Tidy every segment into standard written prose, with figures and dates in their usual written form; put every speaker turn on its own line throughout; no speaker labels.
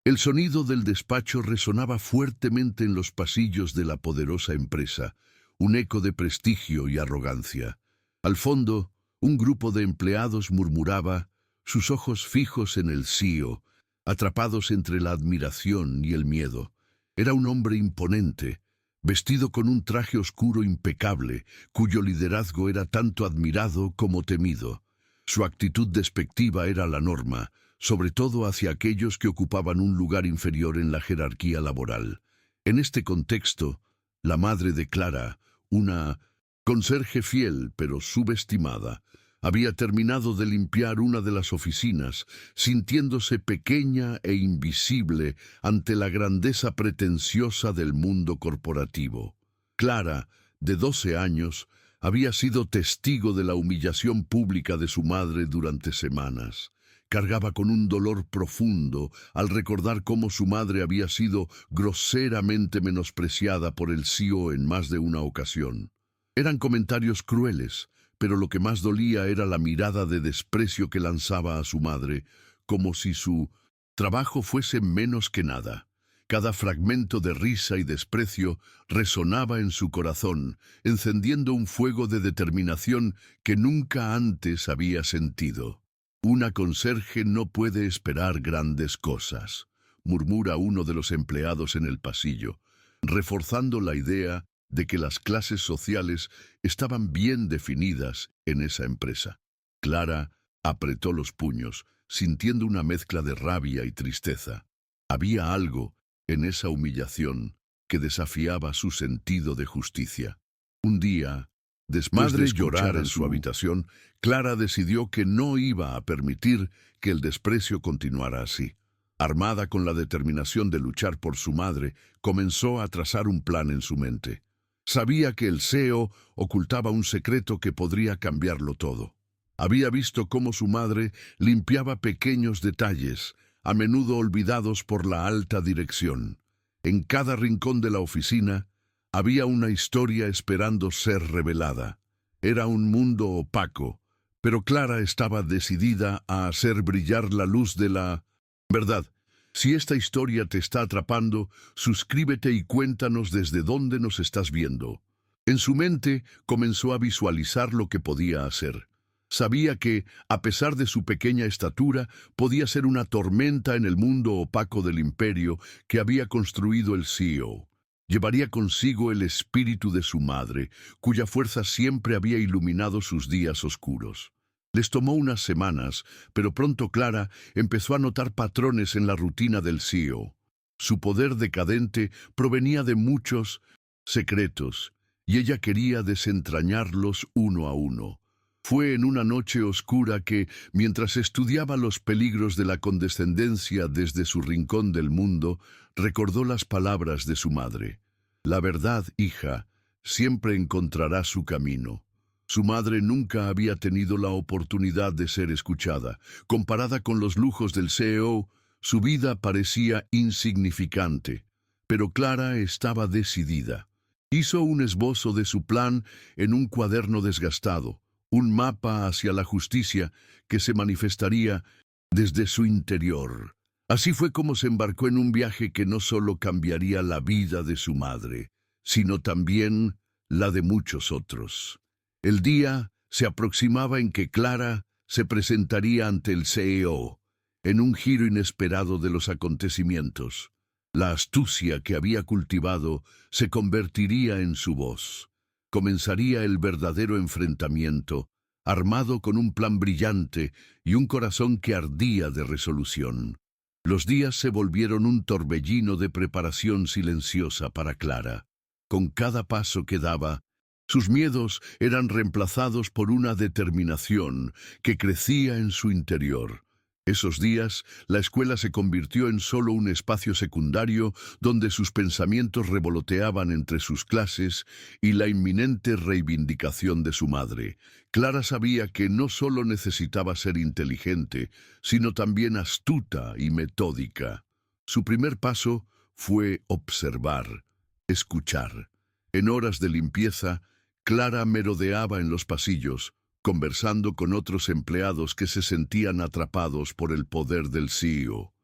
El sonido del despacho resonaba fuertemente en los pasillos de la poderosa empresa, un eco de prestigio y arrogancia. Al fondo, un grupo de empleados murmuraba, sus ojos fijos en el CEO, atrapados entre la admiración y el miedo. Era un hombre imponente, vestido con un traje oscuro impecable, cuyo liderazgo era tanto admirado como temido. Su actitud despectiva era la norma, sobre todo hacia aquellos que ocupaban un lugar inferior en la jerarquía laboral. En este contexto, la madre de Clara, una conserje fiel pero subestimada, había terminado de limpiar una de las oficinas, sintiéndose pequeña e invisible ante la grandeza pretenciosa del mundo corporativo. Clara, de 12 años, había sido testigo de la humillación pública de su madre durante semanas. Cargaba con un dolor profundo al recordar cómo su madre había sido groseramente menospreciada por el CEO en más de una ocasión. Eran comentarios crueles, pero lo que más dolía era la mirada de desprecio que lanzaba a su madre, como si su trabajo fuese menos que nada. Cada fragmento de risa y desprecio resonaba en su corazón, encendiendo un fuego de determinación que nunca antes había sentido. Una conserje no puede esperar grandes cosas, murmura uno de los empleados en el pasillo, reforzando la idea de que las clases sociales estaban bien definidas en esa empresa. Clara apretó los puños, sintiendo una mezcla de rabia y tristeza. Había algo en esa humillación que desafiaba su sentido de justicia. Un día, después de llorar en su habitación, Clara decidió que no iba a permitir que el desprecio continuara así. Armada con la determinación de luchar por su madre, comenzó a trazar un plan en su mente. Sabía que el CEO ocultaba un secreto que podría cambiarlo todo. Había visto cómo su madre limpiaba pequeños detalles, a menudo olvidados por la alta dirección. En cada rincón de la oficina había una historia esperando ser revelada. Era un mundo opaco, pero Clara estaba decidida a hacer brillar la luz de la verdad. Si esta historia te está atrapando, suscríbete y cuéntanos desde dónde nos estás viendo. En su mente comenzó a visualizar lo que podía hacer. Sabía que, a pesar de su pequeña estatura, podía ser una tormenta en el mundo opaco del imperio que había construido el CEO. Llevaría consigo el espíritu de su madre, cuya fuerza siempre había iluminado sus días oscuros. Les tomó unas semanas, pero pronto Clara empezó a notar patrones en la rutina del CEO. Su poder decadente provenía de muchos secretos, y ella quería desentrañarlos uno a uno. Fue en una noche oscura que, mientras estudiaba los peligros de la condescendencia desde su rincón del mundo, recordó las palabras de su madre. La verdad, hija, siempre encontrará su camino. Su madre nunca había tenido la oportunidad de ser escuchada. Comparada con los lujos del CEO, su vida parecía insignificante. Pero Clara estaba decidida. Hizo un esbozo de su plan en un cuaderno desgastado, un mapa hacia la justicia que se manifestaría desde su interior. Así fue como se embarcó en un viaje que no solo cambiaría la vida de su madre, sino también la de muchos otros. El día se aproximaba en que Clara se presentaría ante el CEO, en un giro inesperado de los acontecimientos. La astucia que había cultivado se convertiría en su voz. Comenzaría el verdadero enfrentamiento, armado con un plan brillante y un corazón que ardía de resolución. Los días se volvieron un torbellino de preparación silenciosa para Clara. Con cada paso que daba, sus miedos eran reemplazados por una determinación que crecía en su interior. Esos días, la escuela se convirtió en solo un espacio secundario donde sus pensamientos revoloteaban entre sus clases y la inminente reivindicación de su madre. Clara sabía que no solo necesitaba ser inteligente, sino también astuta y metódica. Su primer paso fue observar, escuchar. En horas de limpieza, Clara merodeaba en los pasillos, conversando con otros empleados que se sentían atrapados por el poder del CEO.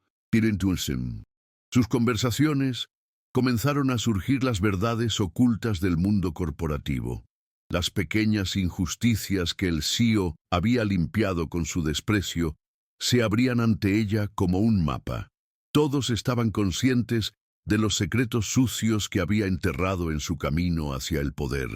Sus conversaciones comenzaron a surgir las verdades ocultas del mundo corporativo. Las pequeñas injusticias que el CEO había limpiado con su desprecio se abrían ante ella como un mapa. Todos estaban conscientes de los secretos sucios que había enterrado en su camino hacia el poder.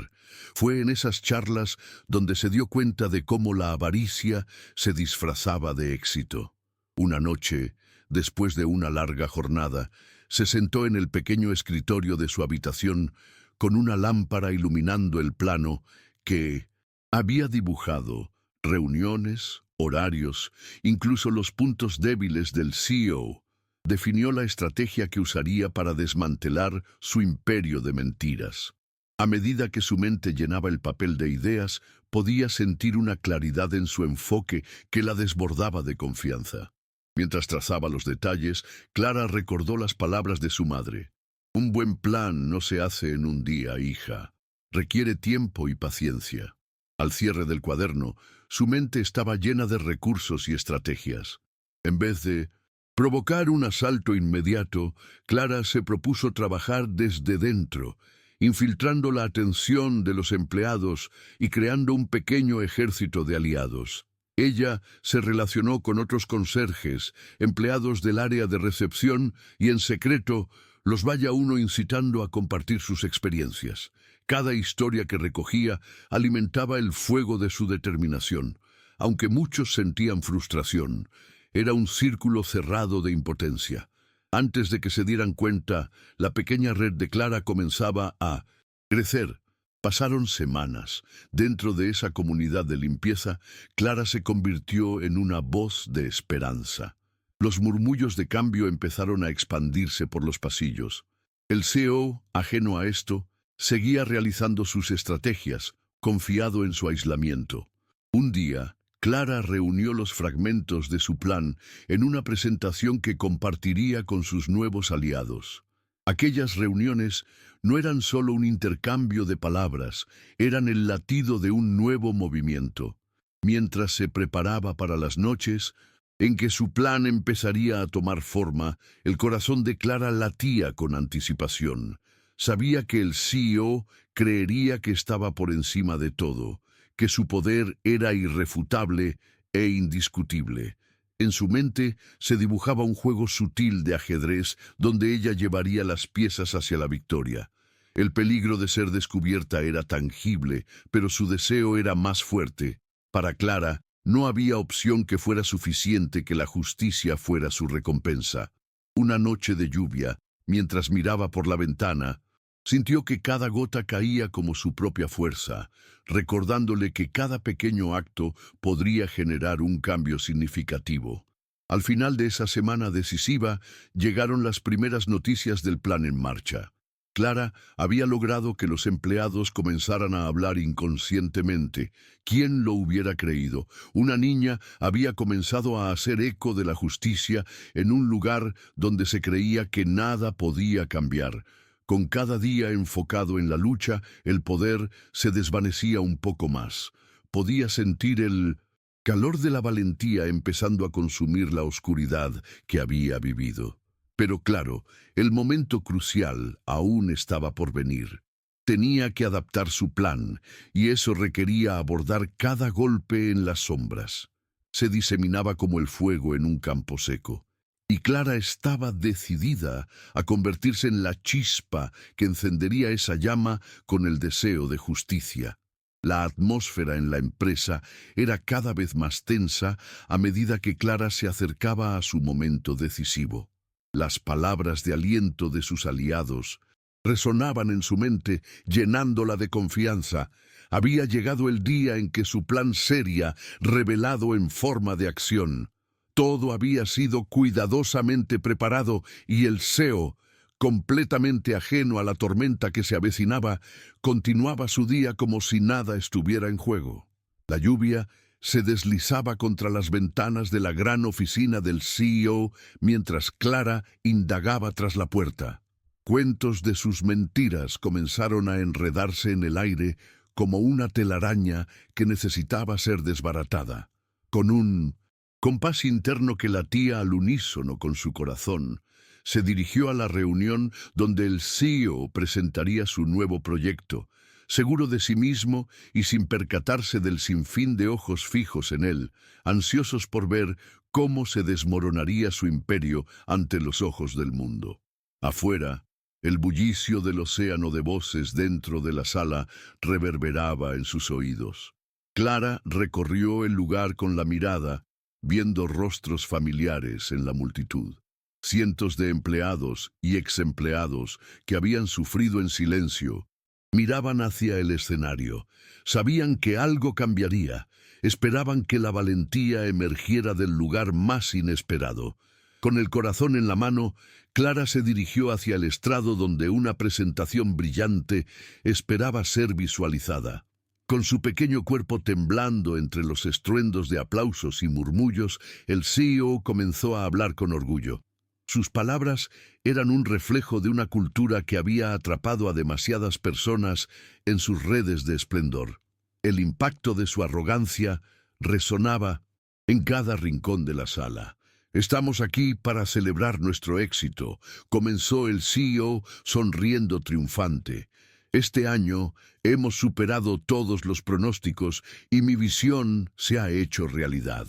Fue en esas charlas donde se dio cuenta de cómo la avaricia se disfrazaba de éxito. Una noche, después de una larga jornada, se sentó en el pequeño escritorio de su habitación con una lámpara iluminando el plano que había dibujado: reuniones, horarios, incluso los puntos débiles del CEO. Definió la estrategia que usaría para desmantelar su imperio de mentiras. A medida que su mente llenaba el papel de ideas, podía sentir una claridad en su enfoque que la desbordaba de confianza. Mientras trazaba los detalles, Clara recordó las palabras de su madre. Un buen plan no se hace en un día, hija. Requiere tiempo y paciencia. Al cierre del cuaderno, su mente estaba llena de recursos y estrategias. En vez de provocar un asalto inmediato, Clara se propuso trabajar desde dentro, infiltrando la atención de los empleados y creando un pequeño ejército de aliados. Ella se relacionó con otros conserjes, empleados del área de recepción, y en secreto los vaya uno incitando a compartir sus experiencias. Cada historia que recogía alimentaba el fuego de su determinación. Aunque muchos sentían frustración, era un círculo cerrado de impotencia. Antes de que se dieran cuenta, la pequeña red de Clara comenzaba a crecer. Pasaron semanas. Dentro de esa comunidad de limpieza, Clara se convirtió en una voz de esperanza. Los murmullos de cambio empezaron a expandirse por los pasillos. El CEO, ajeno a esto, seguía realizando sus estrategias, confiado en su aislamiento. Un día, Clara reunió los fragmentos de su plan en una presentación que compartiría con sus nuevos aliados. Aquellas reuniones no eran solo un intercambio de palabras, eran el latido de un nuevo movimiento. Mientras se preparaba para las noches en que su plan empezaría a tomar forma, el corazón de Clara latía con anticipación. Sabía que el CEO creería que estaba por encima de todo, que su poder era irrefutable e indiscutible. En su mente se dibujaba un juego sutil de ajedrez donde ella llevaría las piezas hacia la victoria. El peligro de ser descubierta era tangible, pero su deseo era más fuerte. Para Clara, no había opción que fuera suficiente que la justicia fuera su recompensa. Una noche de lluvia, mientras miraba por la ventana, sintió que cada gota caía como su propia fuerza, recordándole que cada pequeño acto podría generar un cambio significativo. Al final de esa semana decisiva, llegaron las primeras noticias del plan en marcha. Clara había logrado que los empleados comenzaran a hablar inconscientemente. ¿Quién lo hubiera creído? Una niña había comenzado a hacer eco de la justicia en un lugar donde se creía que nada podía cambiar. Con cada día enfocado en la lucha, el poder se desvanecía un poco más. Podía sentir el calor de la valentía empezando a consumir la oscuridad que había vivido. Pero claro, el momento crucial aún estaba por venir. Tenía que adaptar su plan, y eso requería abordar cada golpe en las sombras. Se diseminaba como el fuego en un campo seco. Y Clara estaba decidida a convertirse en la chispa que encendería esa llama con el deseo de justicia. La atmósfera en la empresa era cada vez más tensa a medida que Clara se acercaba a su momento decisivo. Las palabras de aliento de sus aliados resonaban en su mente, llenándola de confianza. Había llegado el día en que su plan sería revelado en forma de acción. Todo había sido cuidadosamente preparado y el CEO, completamente ajeno a la tormenta que se avecinaba, continuaba su día como si nada estuviera en juego. La lluvia se deslizaba contra las ventanas de la gran oficina del CEO mientras Clara indagaba tras la puerta. Cuentos de sus mentiras comenzaron a enredarse en el aire como una telaraña que necesitaba ser desbaratada. Con un compás interno que latía al unísono con su corazón, se dirigió a la reunión donde el CEO presentaría su nuevo proyecto, seguro de sí mismo y sin percatarse del sinfín de ojos fijos en él, ansiosos por ver cómo se desmoronaría su imperio ante los ojos del mundo. Afuera, el bullicio del océano de voces dentro de la sala reverberaba en sus oídos. Clara recorrió el lugar con la mirada, viendo rostros familiares en la multitud. Cientos de empleados y exempleados que habían sufrido en silencio miraban hacia el escenario. Sabían que algo cambiaría. Esperaban que la valentía emergiera del lugar más inesperado. Con el corazón en la mano, Clara se dirigió hacia el estrado donde una presentación brillante esperaba ser visualizada. Con su pequeño cuerpo temblando entre los estruendos de aplausos y murmullos, el CEO comenzó a hablar con orgullo. Sus palabras eran un reflejo de una cultura que había atrapado a demasiadas personas en sus redes de esplendor. El impacto de su arrogancia resonaba en cada rincón de la sala. «Estamos aquí para celebrar nuestro éxito», comenzó el CEO sonriendo triunfante. «Este año hemos superado todos los pronósticos y mi visión se ha hecho realidad».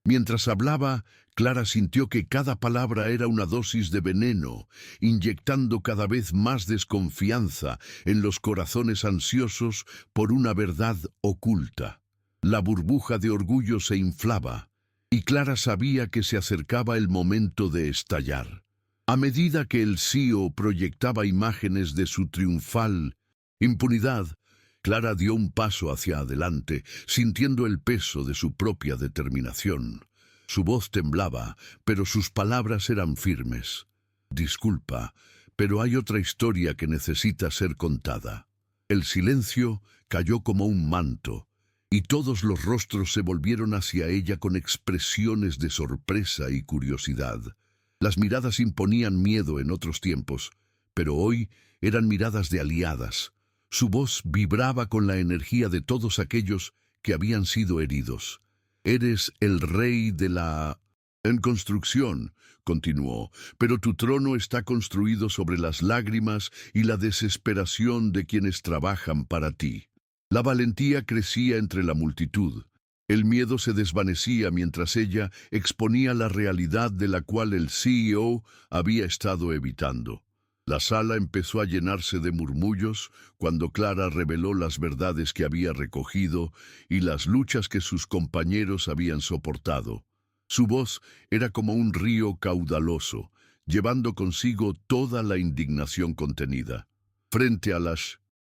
Mientras hablaba, Clara sintió que cada palabra era una dosis de veneno, inyectando cada vez más desconfianza en los corazones ansiosos por una verdad oculta. La burbuja de orgullo se inflaba, y Clara sabía que se acercaba el momento de estallar. A medida que el CEO proyectaba imágenes de su triunfal impunidad, Clara dio un paso hacia adelante, sintiendo el peso de su propia determinación. Su voz temblaba, pero sus palabras eran firmes. «Disculpa, pero hay otra historia que necesita ser contada». El silencio cayó como un manto, y todos los rostros se volvieron hacia ella con expresiones de sorpresa y curiosidad. Las miradas imponían miedo en otros tiempos, pero hoy eran miradas de aliadas. Su voz vibraba con la energía de todos aquellos que habían sido heridos. «Eres el rey de la... en construcción», continuó, «pero tu trono está construido sobre las lágrimas y la desesperación de quienes trabajan para ti». La valentía crecía entre la multitud. El miedo se desvanecía mientras ella exponía la realidad de la cual el CEO había estado evitando. La sala empezó a llenarse de murmullos cuando Clara reveló las verdades que había recogido y las luchas que sus compañeros habían soportado. Su voz era como un río caudaloso, llevando consigo toda la indignación contenida. Frente a la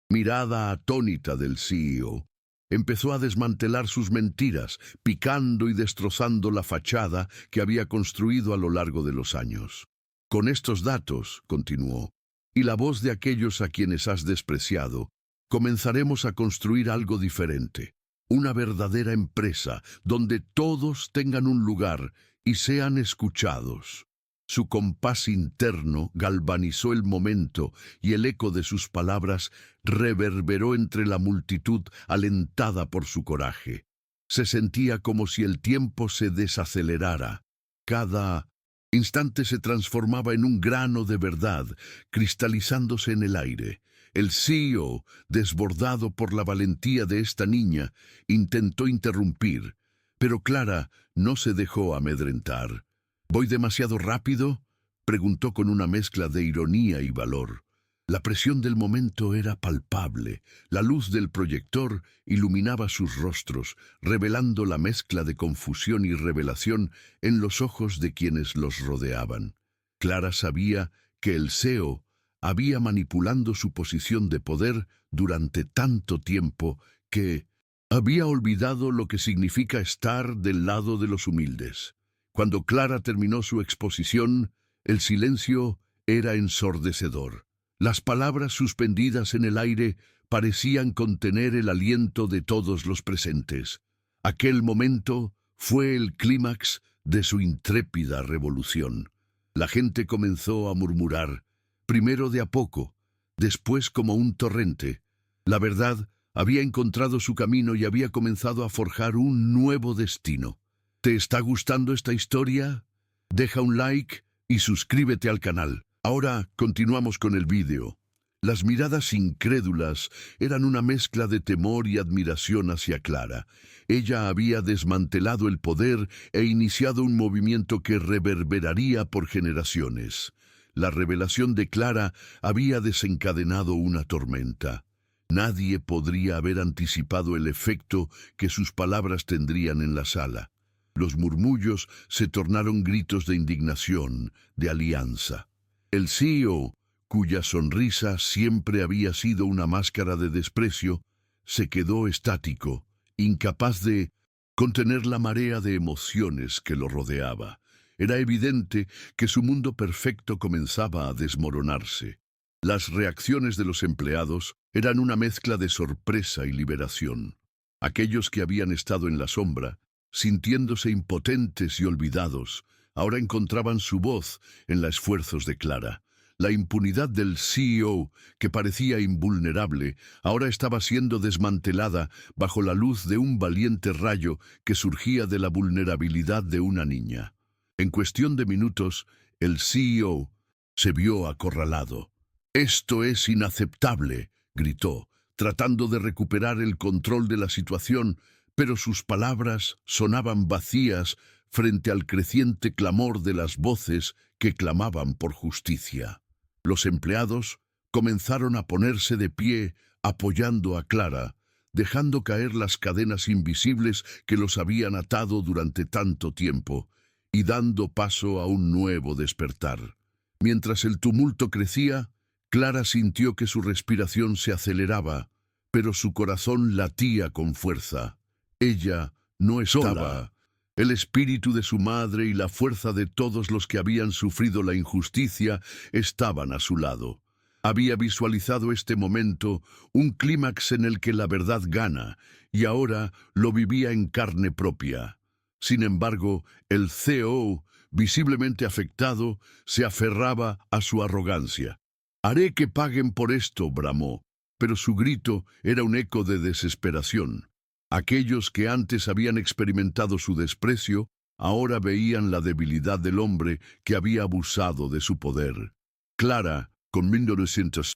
mirada atónita del CEO, empezó a desmantelar sus mentiras, picando y destrozando la fachada que había construido a lo largo de los años. «Con estos datos», continuó, «y la voz de aquellos a quienes has despreciado, comenzaremos a construir algo diferente, una verdadera empresa donde todos tengan un lugar y sean escuchados». Su compás interno galvanizó el momento y el eco de sus palabras reverberó entre la multitud alentada por su coraje. Se sentía como si el tiempo se desacelerara. Cada instante se transformaba en un grano de verdad, cristalizándose en el aire. El CEO, desbordado por la valentía de esta niña, intentó interrumpir, pero Clara no se dejó amedrentar. «¿Voy demasiado rápido?», preguntó con una mezcla de ironía y valor. La presión del momento era palpable. La luz del proyector iluminaba sus rostros, revelando la mezcla de confusión y revelación en los ojos de quienes los rodeaban. Clara sabía que el CEO había manipulando su posición de poder durante tanto tiempo que había olvidado lo que significa estar del lado de los humildes. Cuando Clara terminó su exposición, el silencio era ensordecedor. Las palabras suspendidas en el aire parecían contener el aliento de todos los presentes. Aquel momento fue el clímax de su intrépida revolución. La gente comenzó a murmurar, primero de a poco, después como un torrente. La verdad había encontrado su camino y había comenzado a forjar un nuevo destino. ¿Te está gustando esta historia? Deja un like y suscríbete al canal. Ahora continuamos con el vídeo. Las miradas incrédulas eran una mezcla de temor y admiración hacia Clara. Ella había desmantelado el poder e iniciado un movimiento que reverberaría por generaciones. La revelación de Clara había desencadenado una tormenta. Nadie podría haber anticipado el efecto que sus palabras tendrían en la sala. Los murmullos se tornaron gritos de indignación, de alianza. El CEO, cuya sonrisa siempre había sido una máscara de desprecio, se quedó estático, incapaz de contener la marea de emociones que lo rodeaba. Era evidente que su mundo perfecto comenzaba a desmoronarse. Las reacciones de los empleados eran una mezcla de sorpresa y liberación. Aquellos que habían estado en la sombra, sintiéndose impotentes y olvidados, ahora encontraban su voz en los esfuerzos de Clara. La impunidad del CEO, que parecía invulnerable, ahora estaba siendo desmantelada bajo la luz de un valiente rayo que surgía de la vulnerabilidad de una niña. En cuestión de minutos, el CEO se vio acorralado. «Esto es inaceptable», gritó, tratando de recuperar el control de la situación, pero sus palabras sonaban vacías frente al creciente clamor de las voces que clamaban por justicia. Los empleados comenzaron a ponerse de pie, apoyando a Clara, dejando caer las cadenas invisibles que los habían atado durante tanto tiempo, y dando paso a un nuevo despertar. Mientras el tumulto crecía, Clara sintió que su respiración se aceleraba, pero su corazón latía con fuerza. Ella no estaba sola. El espíritu de su madre y la fuerza de todos los que habían sufrido la injusticia estaban a su lado. Había visualizado este momento, un clímax en el que la verdad gana, y ahora lo vivía en carne propia. Sin embargo, el CEO, visiblemente afectado, se aferraba a su arrogancia. «Haré que paguen por esto», bramó, pero su grito era un eco de desesperación. Aquellos que antes habían experimentado su desprecio, ahora veían la debilidad del hombre que había abusado de su poder. Clara, con 1900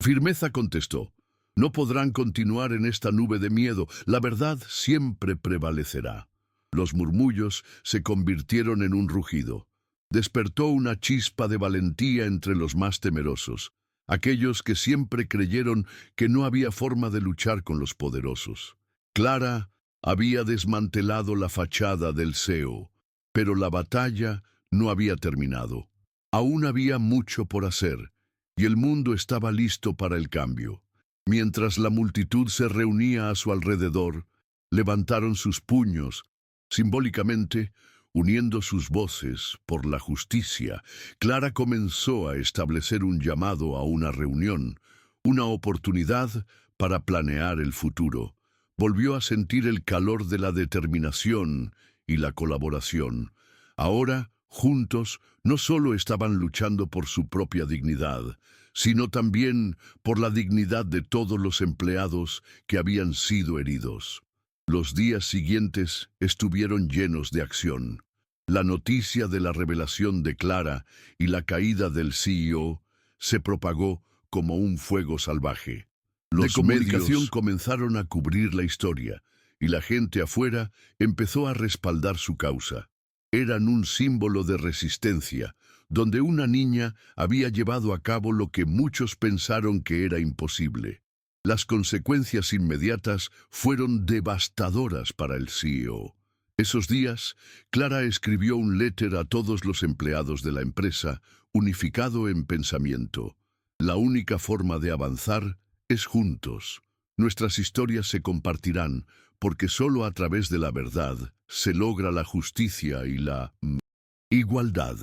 firmeza, contestó: «No podrán continuar en esta nube de miedo, la verdad siempre prevalecerá». Los murmullos se convirtieron en un rugido. Despertó una chispa de valentía entre los más temerosos, aquellos que siempre creyeron que no había forma de luchar con los poderosos. Clara había desmantelado la fachada del CEO, pero la batalla no había terminado. Aún había mucho por hacer, y el mundo estaba listo para el cambio. Mientras la multitud se reunía a su alrededor, levantaron sus puños, simbólicamente uniendo sus voces por la justicia. Clara comenzó a establecer un llamado a una reunión, una oportunidad para planear el futuro. Volvió a sentir el calor de la determinación y la colaboración. Ahora, juntos, no solo estaban luchando por su propia dignidad, sino también por la dignidad de todos los empleados que habían sido heridos. Los días siguientes estuvieron llenos de acción. La noticia de la revelación de Clara y la caída del CEO se propagó como un fuego salvaje. Los medios comenzaron a cubrir la historia, y la gente afuera empezó a respaldar su causa. Eran un símbolo de resistencia, donde una niña había llevado a cabo lo que muchos pensaron que era imposible. Las consecuencias inmediatas fueron devastadoras para el CEO. Esos días, Clara escribió un letter a todos los empleados de la empresa, unificado en pensamiento. La única forma de avanzar es juntos. Nuestras historias se compartirán, porque solo a través de la verdad se logra la justicia y la igualdad.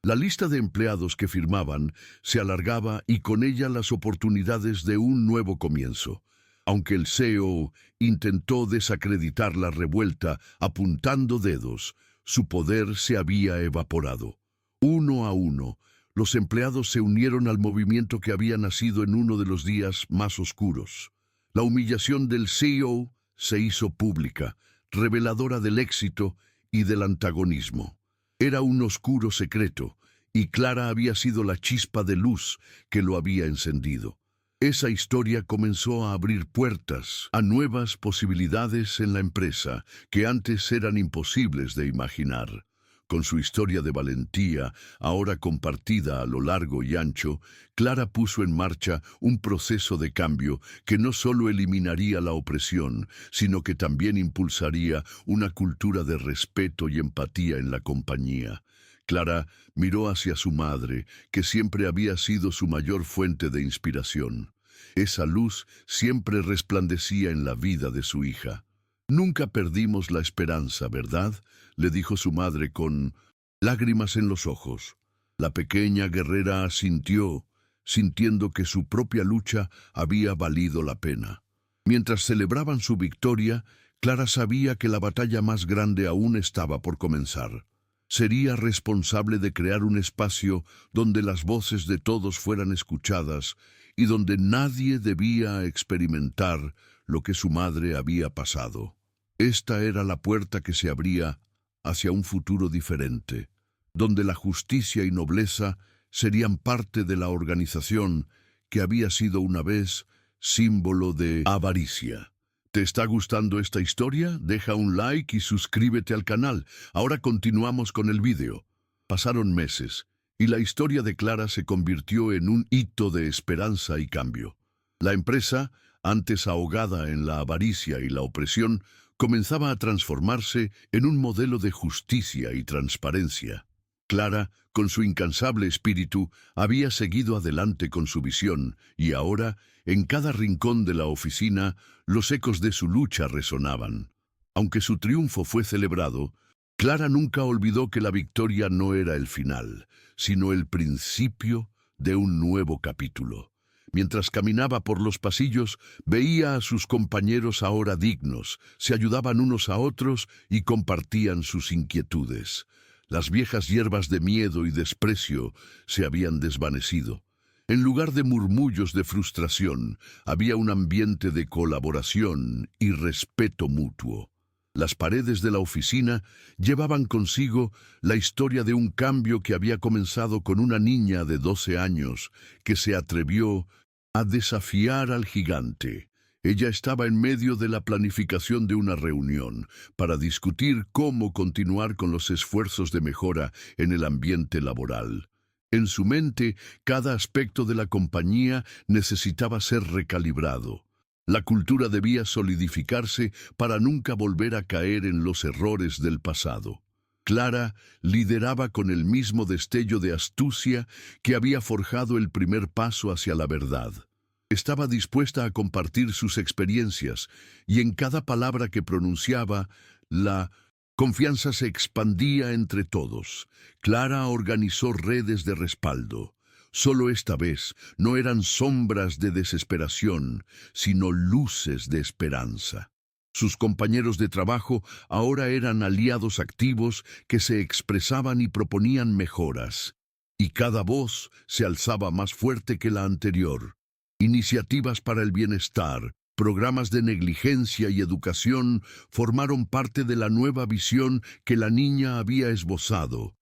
La lista de empleados que firmaban se alargaba y con ella las oportunidades de un nuevo comienzo. Aunque el CEO intentó desacreditar la revuelta apuntando dedos, su poder se había evaporado. Uno a uno, los empleados se unieron al movimiento que había nacido en uno de los días más oscuros. La humillación del CEO se hizo pública, reveladora del éxito y del antagonismo. Era un oscuro secreto, y Clara había sido la chispa de luz que lo había encendido. Esa historia comenzó a abrir puertas a nuevas posibilidades en la empresa que antes eran imposibles de imaginar. Con su historia de valentía, ahora compartida a lo largo y ancho, Clara puso en marcha un proceso de cambio que no solo eliminaría la opresión, sino que también impulsaría una cultura de respeto y empatía en la compañía. Clara miró hacia su madre, que siempre había sido su mayor fuente de inspiración. Esa luz siempre resplandecía en la vida de su hija. «Nunca perdimos la esperanza, ¿verdad?», le dijo su madre con lágrimas en los ojos. La pequeña guerrera asintió, sintiendo que su propia lucha había valido la pena. Mientras celebraban su victoria, Clara sabía que la batalla más grande aún estaba por comenzar. Sería responsable de crear un espacio donde las voces de todos fueran escuchadas y donde nadie debía experimentar lo que su madre había pasado. Esta era la puerta que se abría hacia un futuro diferente, donde la justicia y nobleza serían parte de la organización que había sido una vez símbolo de avaricia. ¿Te está gustando esta historia? Deja un like y suscríbete al canal. Ahora continuamos con el vídeo. Pasaron meses y la historia de Clara se convirtió en un hito de esperanza y cambio. La empresa, antes ahogada en la avaricia y la opresión, comenzaba a transformarse en un modelo de justicia y transparencia. Clara, con su incansable espíritu, había seguido adelante con su visión y ahora, en cada rincón de la oficina, los ecos de su lucha resonaban. Aunque su triunfo fue celebrado, Clara nunca olvidó que la victoria no era el final, sino el principio de un nuevo capítulo. Mientras caminaba por los pasillos, veía a sus compañeros ahora dignos, se ayudaban unos a otros y compartían sus inquietudes. Las viejas hierbas de miedo y desprecio se habían desvanecido. En lugar de murmullos de frustración, había un ambiente de colaboración y respeto mutuo. Las paredes de la oficina llevaban consigo la historia de un cambio que había comenzado con una niña de 12 años que se atrevió a desafiar al gigante. Ella estaba en medio de la planificación de una reunión para discutir cómo continuar con los esfuerzos de mejora en el ambiente laboral. En su mente, cada aspecto de la compañía necesitaba ser recalibrado. La cultura debía solidificarse para nunca volver a caer en los errores del pasado. Clara lideraba con el mismo destello de astucia que había forjado el primer paso hacia la verdad. Estaba dispuesta a compartir sus experiencias y en cada palabra que pronunciaba, la confianza se expandía entre todos. Clara organizó redes de respaldo. Solo esta vez no eran sombras de desesperación, sino luces de esperanza. Sus compañeros de trabajo ahora eran aliados activos que se expresaban y proponían mejoras. Y cada voz se alzaba más fuerte que la anterior. Iniciativas para el bienestar, programas de negligencia y educación formaron parte de la nueva visión que la niña había esbozado,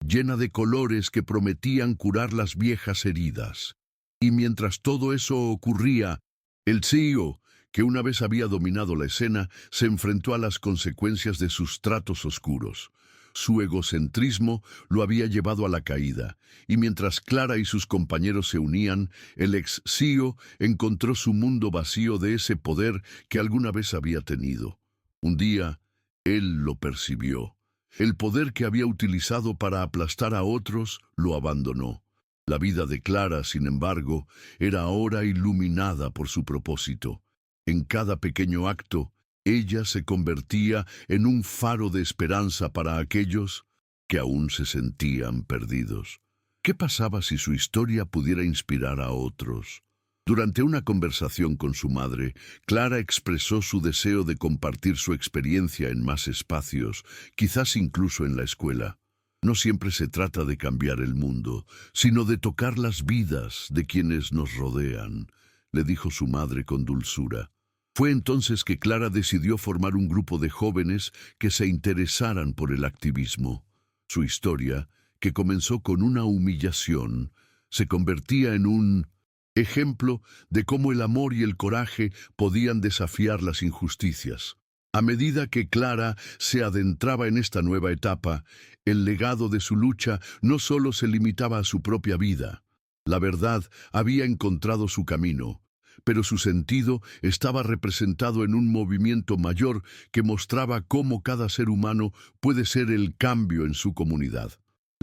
llena de colores que prometían curar las viejas heridas. Y mientras todo eso ocurría, el CEO, que una vez había dominado la escena, se enfrentó a las consecuencias de sus tratos oscuros. Su egocentrismo lo había llevado a la caída, y mientras Clara y sus compañeros se unían, el ex-CEO encontró su mundo vacío de ese poder que alguna vez había tenido. Un día, él lo percibió. El poder que había utilizado para aplastar a otros lo abandonó. La vida de Clara, sin embargo, era ahora iluminada por su propósito. En cada pequeño acto, ella se convertía en un faro de esperanza para aquellos que aún se sentían perdidos. ¿Qué pasaba si su historia pudiera inspirar a otros? Durante una conversación con su madre, Clara expresó su deseo de compartir su experiencia en más espacios, quizás incluso en la escuela. No siempre se trata de cambiar el mundo, sino de tocar las vidas de quienes nos rodean, le dijo su madre con dulzura. Fue entonces que Clara decidió formar un grupo de jóvenes que se interesaran por el activismo. Su historia, que comenzó con una humillación, se convertía en un ejemplo de cómo el amor y el coraje podían desafiar las injusticias. A medida que Clara se adentraba en esta nueva etapa, el legado de su lucha no solo se limitaba a su propia vida. La verdad había encontrado su camino, pero su sentido estaba representado en un movimiento mayor que mostraba cómo cada ser humano puede ser el cambio en su comunidad.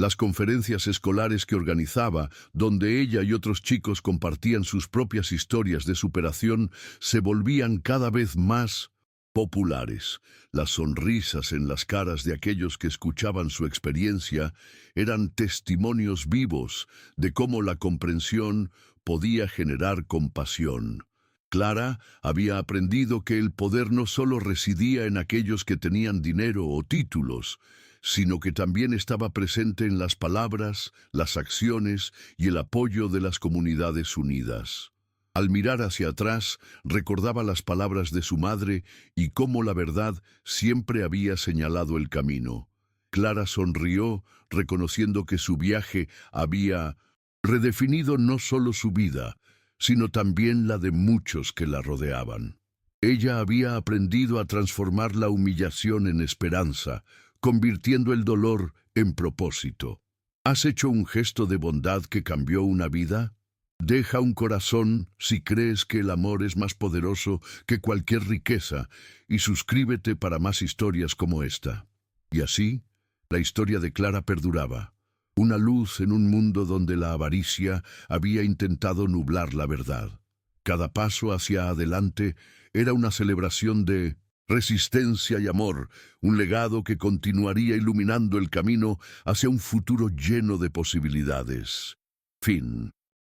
Las conferencias escolares que organizaba, donde ella y otros chicos compartían sus propias historias de superación, se volvían cada vez más populares. Las sonrisas en las caras de aquellos que escuchaban su experiencia eran testimonios vivos de cómo la comprensión podía generar compasión. Clara había aprendido que el poder no solo residía en aquellos que tenían dinero o títulos, sino que también estaba presente en las palabras, las acciones y el apoyo de las comunidades unidas. Al mirar hacia atrás, recordaba las palabras de su madre y cómo la verdad siempre había señalado el camino. Clara sonrió, reconociendo que su viaje había redefinido no solo su vida, sino también la de muchos que la rodeaban. Ella había aprendido a transformar la humillación en esperanza, convirtiendo el dolor en propósito. ¿Has hecho un gesto de bondad que cambió una vida? Deja un corazón si crees que el amor es más poderoso que cualquier riqueza y suscríbete para más historias como esta. Y así, la historia de Clara perduraba, una luz en un mundo donde la avaricia había intentado nublar la verdad. Cada paso hacia adelante era una celebración de resistencia y amor, un legado que continuaría iluminando el camino hacia un futuro lleno de posibilidades. Fin.